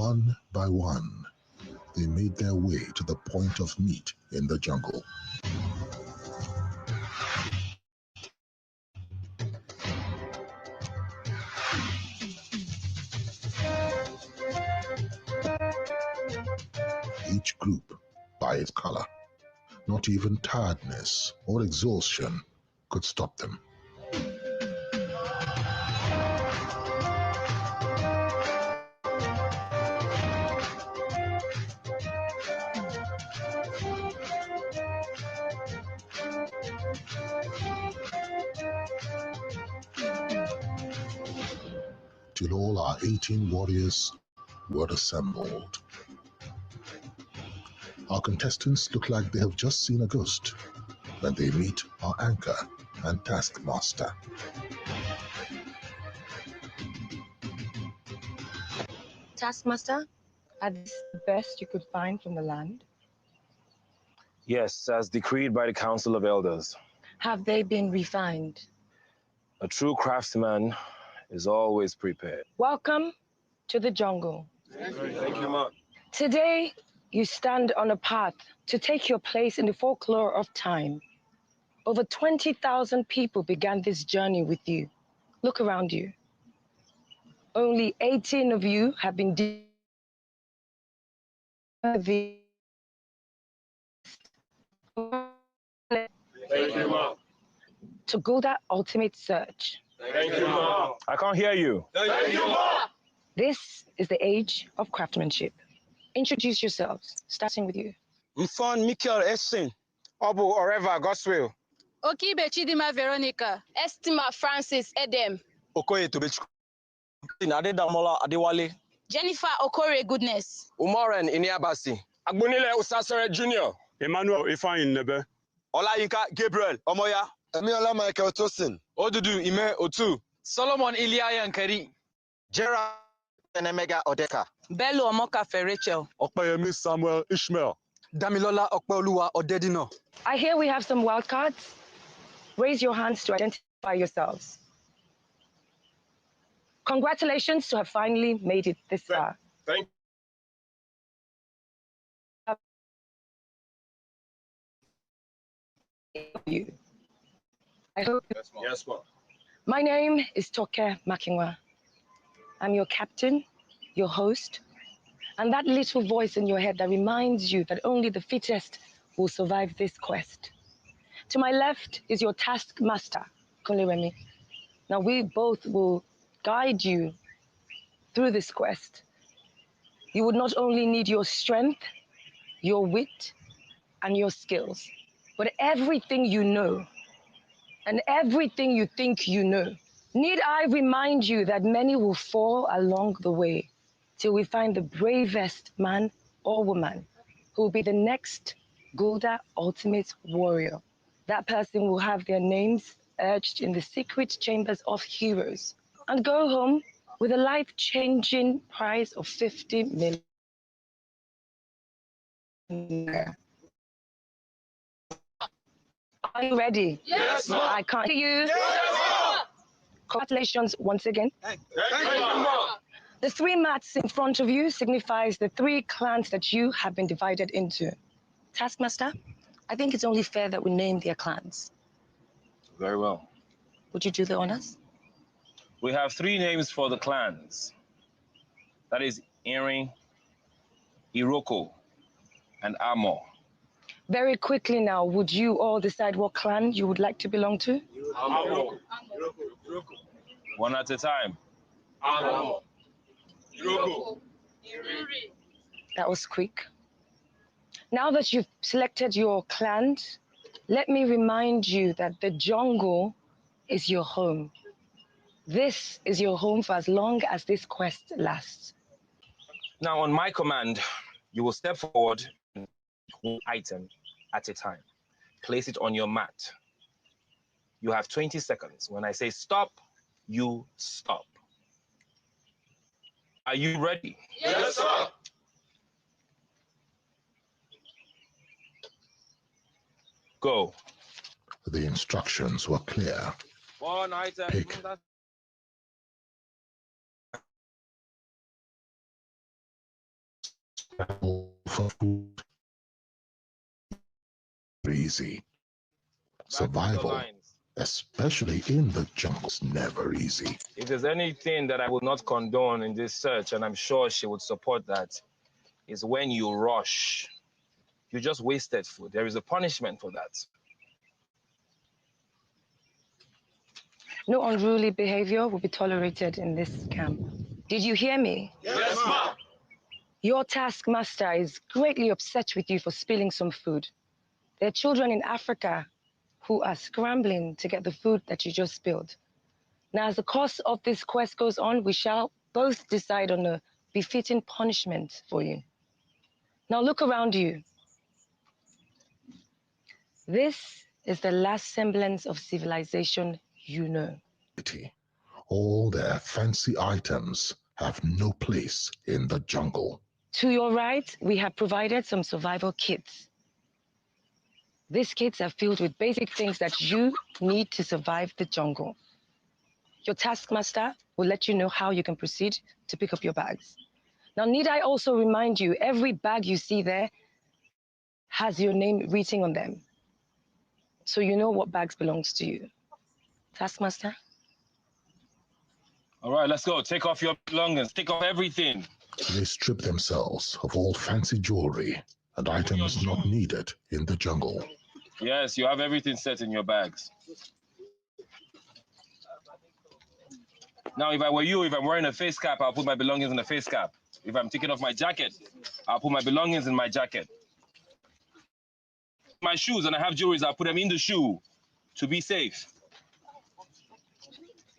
One by one, they made their way to the point of meat in the jungle. Each group by its color. Not even tiredness or exhaustion could stop them. Till all our 18 warriors were assembled. Our contestants look like they have just seen a ghost when they meet our anchor and taskmaster. Taskmaster, are these the best you could find from the land? Yes, as decreed by the Council of Elders. Have they been refined? A true craftsman is always prepared. Welcome to the jungle. Thank you, Ma. Today, you stand on a path to take your place in the folklore of time. Over 20,000 people began this journey with you. Look around you. Only 18 of you have been Thank you, Ma. to Gulder Ultimate Search. Thank you, Ma. I can't hear you. Thank you, Ma. This is the age of craftsmanship. Introduce yourselves, starting with you. Mfon Michael Essen, Obu Oreva Goswell. Okibe Chidima Veronica. Estima Francis Edem. Okoye Tobechuk. Adedamola Adewale. Jennifer Okore Goodness. Umoren Iniabasi. Agbonile Usasere Jr. Emmanuel Ifeanyi Nebe. Olayinka Gabriel Omoya. Emiola Michael Tosin. Odudu Ime Otu. Solomon Iliya Yankari. Gerard Enemega Odeka. Bello Omoka Rachel. Okpeyemi Samuel Ishmael. Damilola Okpeoluwa Odedino. I hear we have some wildcards. Raise your hands to identify yourselves. Congratulations to have finally made it this far. Thank you. I hope. Yes, Ma. My name is Toke Makinwa. I'm your captain, your host, and that little voice in your head that reminds you that only the fittest will survive this quest. To my left is your taskmaster, Remi. Now we both will guide you through this quest. You would not only need your strength, your wit, and your skills, but everything you know and everything you think you know. Need I remind you that many will fall along the way till we find the bravest man or woman who will be the next Gulder Ultimate Warrior. That person will have their names etched in the secret chambers of heroes and go home with a life-changing prize of 50 million. Are you ready? Yes, Ma. I can't hear you. Yes, Ma. Congratulations once again. Thank you, Ma. The three mats in front of you signifies the three clans that you have been divided into. Taskmaster, I think it's only fair that we name their clans. Very well. Would you do the honors? We have 3 names for the clans. That is Erin, Iroko, and Amo. Very quickly now, would you all decide what clan you would like to belong to? Amo. One at a time. Amo. Iroko. That was quick. Now that you've selected your clans, let me remind you that the jungle is your home. This is your home for as long as this quest lasts. Now, on my command, you will step forward one item at a time. Place it on your mat. You have 20 seconds. When I say stop, you stop. Are you ready? Yes, sir. Go. The instructions were clear. One item. Pick for food easy. Survival, especially in the jungle, is never easy. If there's anything that I would not condone in this search, and I'm sure she would support that, is when you rush. You just wasted food. There is a punishment for that. No unruly behavior will be tolerated in this camp. Did you hear me? Yes, ma'am. Your taskmaster is greatly upset with you for spilling some food. There are children in Africa who are scrambling to get the food that you just spilled. Now, as the course of this quest goes on, we shall both decide on a befitting punishment for you. Now, look around you. This is the last semblance of civilization you know. All their fancy items have no place in the jungle. To your right, we have provided some survival kits. These kits are filled with basic things that you need to survive the jungle. Your taskmaster will let you know how you can proceed to pick up your bags. Now, need I also remind you, every bag you see there has your name written on them. So you know what bags belongs to you. Taskmaster? All right, let's go. Take off your belongings. Take off everything. They strip themselves of all fancy jewelry and items not needed in the jungle. Yes, you have everything set in your bags. Now, if I were you, if I'm wearing a face cap, I'll put my belongings in a face cap. If I'm taking off my jacket, I'll put my belongings in my jacket. My shoes and I have jewelry, I'll put them in the shoe to be safe.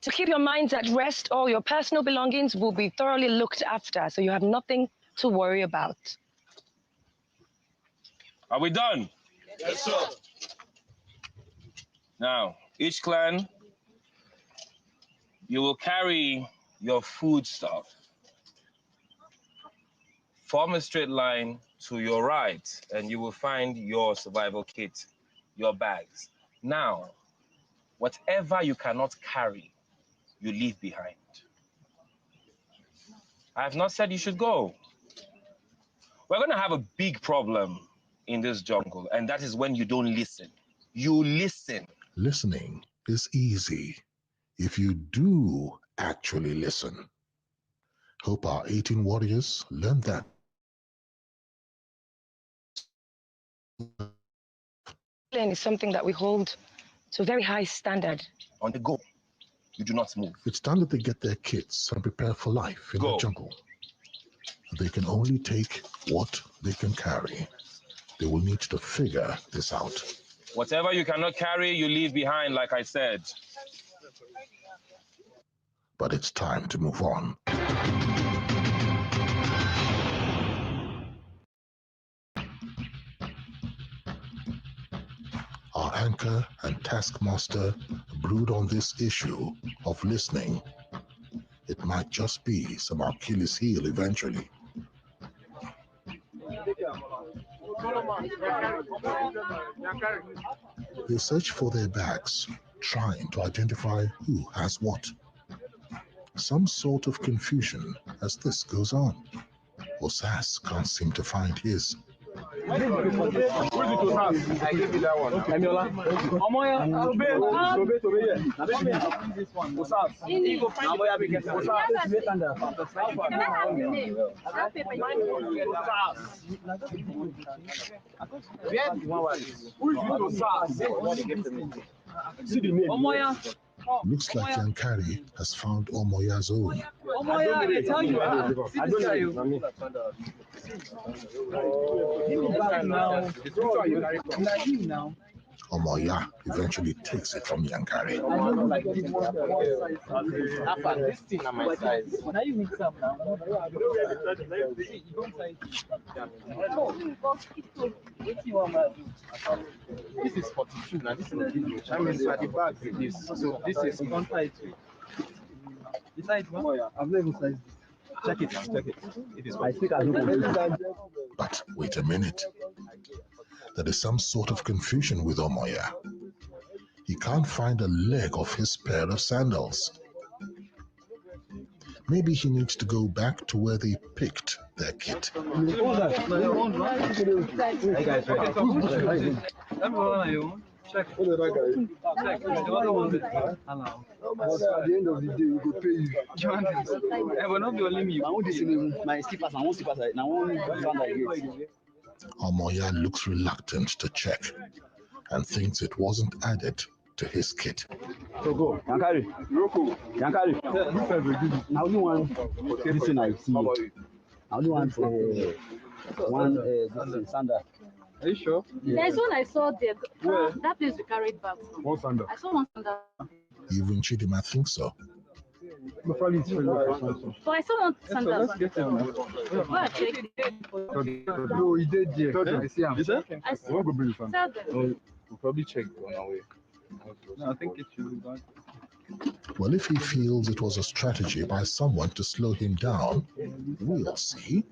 To keep your minds at rest, all your personal belongings will be thoroughly looked after, so you have nothing to worry about. Are we done? Yes, sir. Now, each clan, you will carry your food stuff. Form a straight line to your right, and you will find your survival kit, your bags. Now, whatever you cannot carry, you leave behind. I have not said you should go. We're going to have a big problem in this jungle, and that is when you don't listen. You listen. Listening is easy if you do actually listen. Hope our 18 warriors learned that. Discipline is something that we hold to a very high standard. On the go, you do not move. It's time that they get their kits and prepare for life in the jungle. They can only take what they can carry. They will need to figure this out. Whatever you cannot carry, you leave behind, like I said. But it's time to move on. Our anchor and taskmaster brood on this issue of listening. It might just be some Achilles heel eventually. They search for their bags, trying to identify who has what. Some sort of confusion as this goes on. Osas can't seem to find his. I give you that one. Emiola. Looks like Yankari has found Omoya's own. I tell you, Omoya eventually takes it from Yankari. This thing on my size. This is 42 now. This is that means at the back with this. So this is I've never sized. Check it. It is. But wait a minute. There is some sort of confusion with Omoya. He can't find a leg of his pair of sandals. Maybe he needs to go back to where they picked their kit. Check. What did that guy? Check. The other one. Hello. But at the end of the day, we go pay you. I will not be only me. I want this in my slippers. I want slippers. I want found I get. Omoya looks reluctant to check and thinks it wasn't added to his kit. So go. Yankari. Yankari. Now only one. This thing I see. Now only one for one. This sandal. Are you sure? Yeah. There's one I saw there. That place we carried back. One sandal. I saw one sandal. Even Chidima thinks so. Probably it's But I saw one sandal. Let's get him. Go and check. No, he did there. I see him. I see. We'll go bring him. We'll probably check on our way. No, I think it should be back. Well, if he feels it was a strategy by someone to slow him down, we'll see.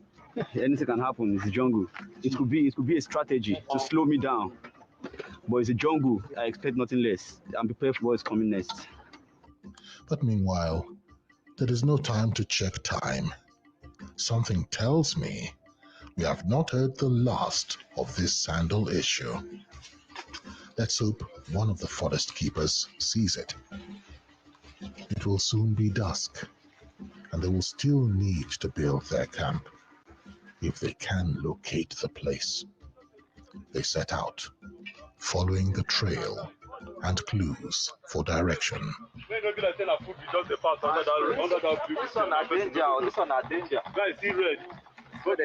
Anything can happen. It's a jungle. It could be a strategy to slow me down. But it's a jungle. I expect nothing less. I'm prepared for what's coming next. But meanwhile, there is no time to check time. Something tells me we have not heard the last of this sandal issue. Let's hope one of the forest keepers sees it. It will soon be dusk, and they will still need to build their camp if they can locate the place. They set out, following the trail and clues for direction. This one are danger. This one are danger. Guys, see red. So they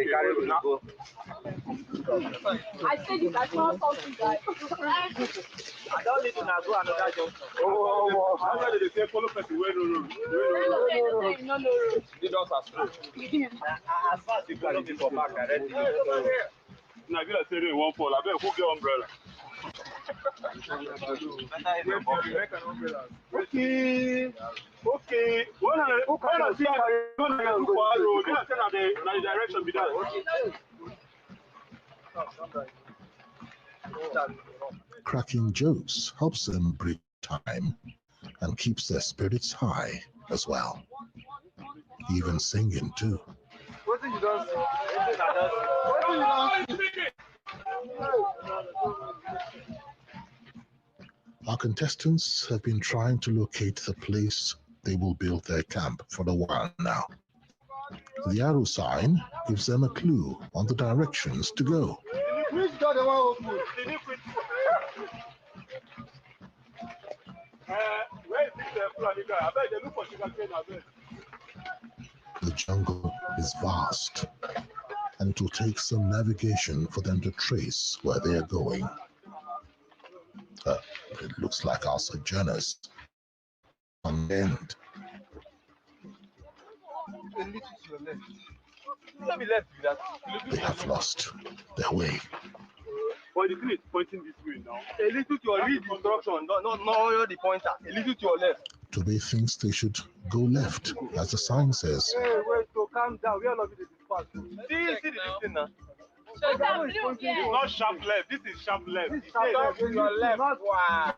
carry go. I said it. I saw something, guys. I don't need to go another job. Oh, how do they say follow person? No. They just are straight. As far as you can leave for back, I ready. Now, if you say they won't fall, I bet who get umbrella? Okay. When I see how you go to the direction be that. Cracking jokes helps them break time and keeps their spirits high as well. Even singing too. What did you don't see? Our contestants have been trying to locate the place they will build their camp for a while now. The arrow sign gives them a clue on the directions to go. The jungle is vast, and it will take some navigation for them to trace where they are going. It looks like our sojourners on the end. They have lost their way. But the thing is pointing this way now. A little to your lead instruction, not the pointer. A little to your left. Toby thinks they should go left, as the sign says. Hey, wait, so calm down. We are not this fast. See the thing now. Not sharp left. This is sharp left. This is sharp to your left. Wow.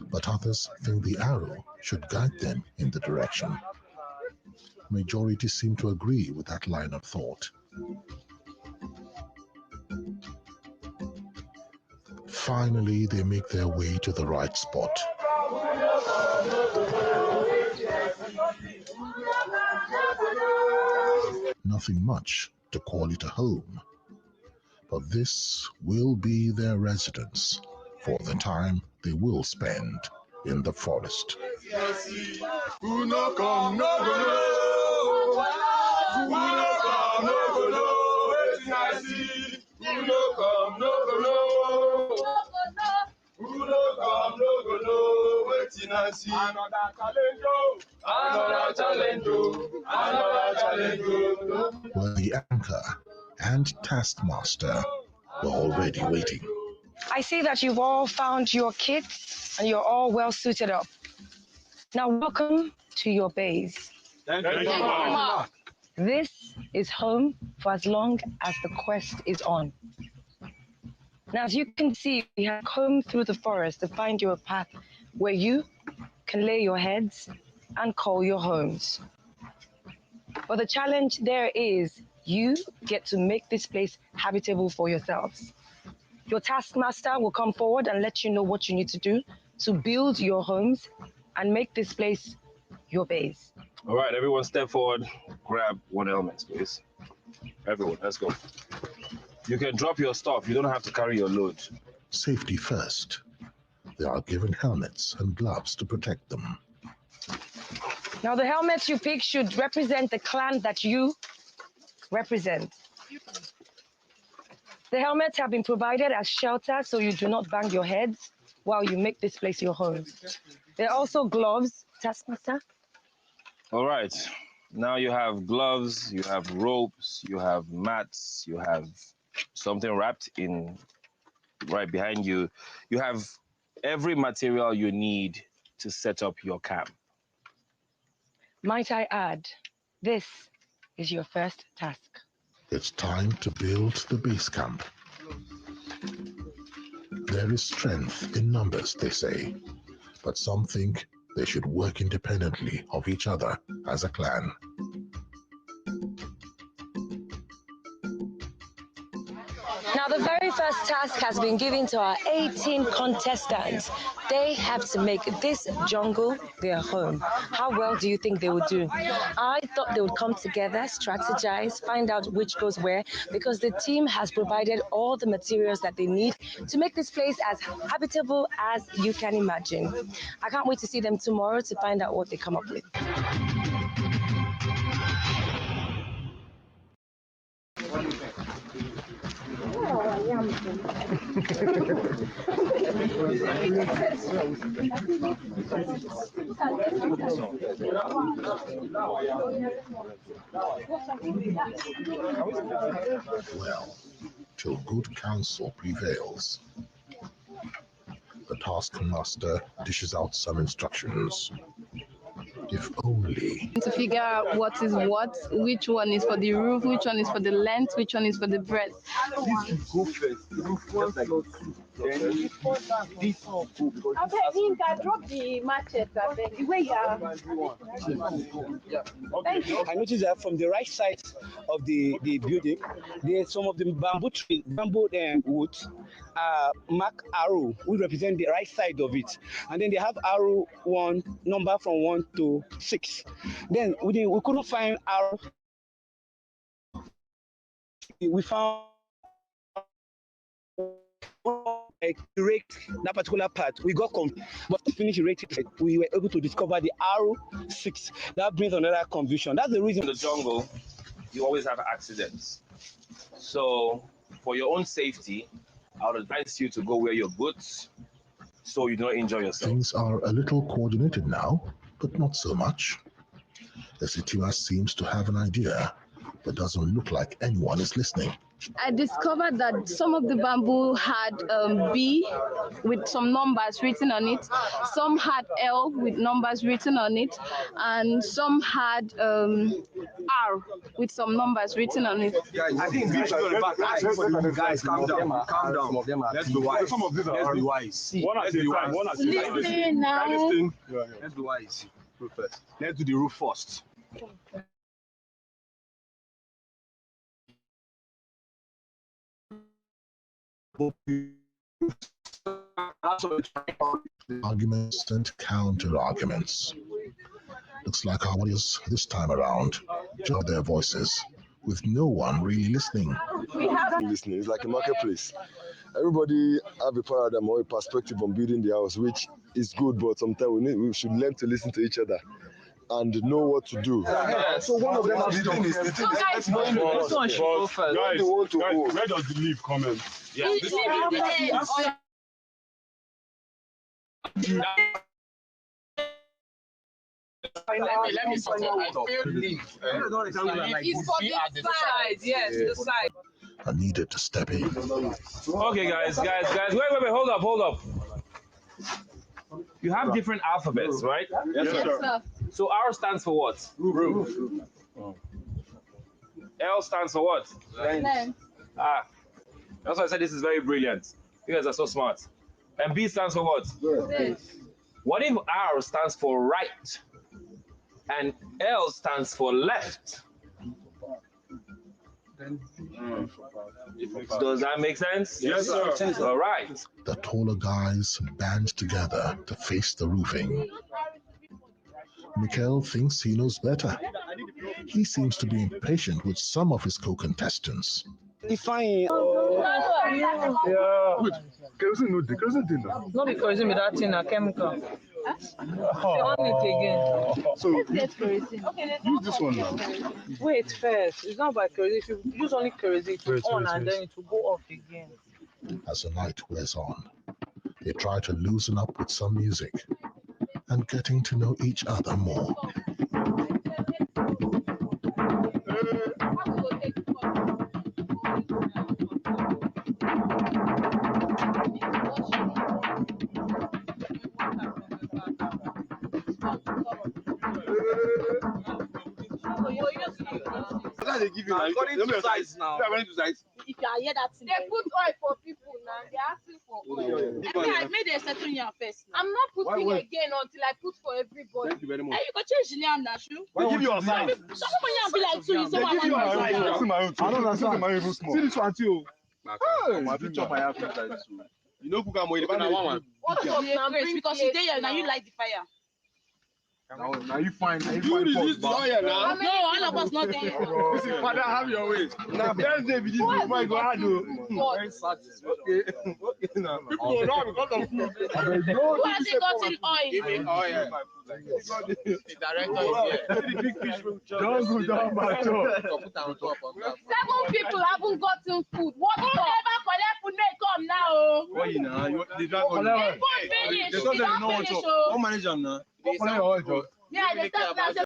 But others think the arrow should guide them in the direction. Majority seem to agree with that line of thought. Finally, they make their way to the right spot. Nothing much to call it a home, but this will be their residence for the time they will spend in the forest. Who no come, no go know. Who no come, no go know. Wetin I see. Who no come, no go know. Who no come, no go know. Wetin I see. Another challenge, another challenge, another challenge. Where the anchor and taskmaster were already waiting. I see that you've all found your kits and you're all well suited up. Now welcome to your base. Thank you. This is home for as long as the quest is on. Now, as you can see, we have combed through the forest to find you a path where you can lay your heads and call your homes. But the challenge there is you get to make this place habitable for yourselves. Your taskmaster will come forward and let you know what you need to do to build your homes and make this place your base. All right, everyone step forward, grab one helmet, please. Everyone, let's go. You can drop your stuff. You don't have to carry your load. Safety first. They are given helmets and gloves to protect them. Now, the helmets you pick should represent the clan that you represent. The helmets have been provided as shelter so you do not bang your heads while you make this place your home. There are also gloves, taskmaster. All right. Now you have gloves, you have ropes, you have mats, you have something wrapped in right behind you. You have every material you need to set up your camp. Might I add, this is your first task. It's time to build the base camp. There is strength in numbers, they say, but some think they should work independently of each other as a clan. Now, the very first task has been given to our 18 contestants. They have to make this jungle their home. How well do you think they would do? I thought they would come together, strategize, find out which goes where, because the team has provided all the materials that they need to make this place as habitable as you can imagine. I can't wait to see them tomorrow to find out what they come up with. Well, till good counsel prevails. The taskmaster dishes out some instructions. If only. To figure out what is what, which one is for the roof, which one is for the length, which one is for the breadth. This will go first. Just like then this will go because I bet him can drop the machete. I bet the way you are. I noticed that from the right side of the building, there's some of the bamboo woods mark arrow, which represent the right side of it. And then they have arrow one, number from 1 to 6. Then we couldn't find arrow. We found erect that particular part. We got but to finish erasing it, we were able to discover the arrow 6. That brings another confusion. That's the reason. In the jungle, you always have accidents. So for your own safety, I would advise you to go wear your boots so you don't injure yourself. Things are a little coordinated now, but not so much. The Sitima seems to have an idea, but doesn't look like anyone is listening. I discovered that some of the bamboo had B with some numbers written on it, some had L with numbers written on it, and some had R with some numbers written on it. I think B should be on the back. Guys, calm down. Calm down. Some of them are. Let's be wise. Some of these are. Let's be wise. One at a time. One at a time. Listen now. Let's be wise. Let's do the roof first. Arguments and counter-arguments. Looks like our warriors this time around join their voices, with no one really listening. Listening. It's like a marketplace. Everybody have a paradigm or a perspective on building the house, which is good, but sometimes we should learn to listen to each other and know what to do. So one of them has the thing is this one should go first. Guys, where does the leaf come in? Yeah, this one. Let me sort it out. It's for the side, yes, the side. I needed to step in. Okay, guys, wait, hold up. You have different alphabets, right? Yes, sir. So R stands for what? Roof. L stands for what? Length. That's why I said this is very brilliant. You guys are so smart. And B stands for what? What if R stands for right and L stands for left? Does that make sense? Yes, sir. All right. The taller guys band together to face the roofing. Mikhail thinks he knows better. He seems to be impatient with some of his co-contestants. Define. Yeah. Wait, kerosene no dey. Kerosene dey now. Not because it's that thing, a chemical. On it again. So use this one now. Wait first. It's not by kerosene. If you use only kerosene, it will on and then it will go off again. As the night wears on, they try to loosen up with some music and getting to know each other more. They give you according to size now. According to size. If you are here, that's they put oil for people now. They're asking for oil. I made a settle here first. I'm not putting again until I put for everybody. Thank you very much. Hey, you can change the name, Nashu. They give you a size. Someone will be like, so you say, Give you a size. I don't understand. See this one too. My picture my half size. You know, cook am with the one. What is your grace? Because you there now, you light the fire. Now you find. You resist the oil now. No, all of us not there. Listen, father, have your way. Now, Thursday, we did this. My God, very satisfied. Okay. Okay, now. People will know because of food. Who has it gotten oil? Give me oil. The director is here. The big fish will jump. Don't go down my door. 7 people haven't gotten food. What ever collect food may come now? Why you now? They don't finish. They don't know what to. What manager now? Yeah, they start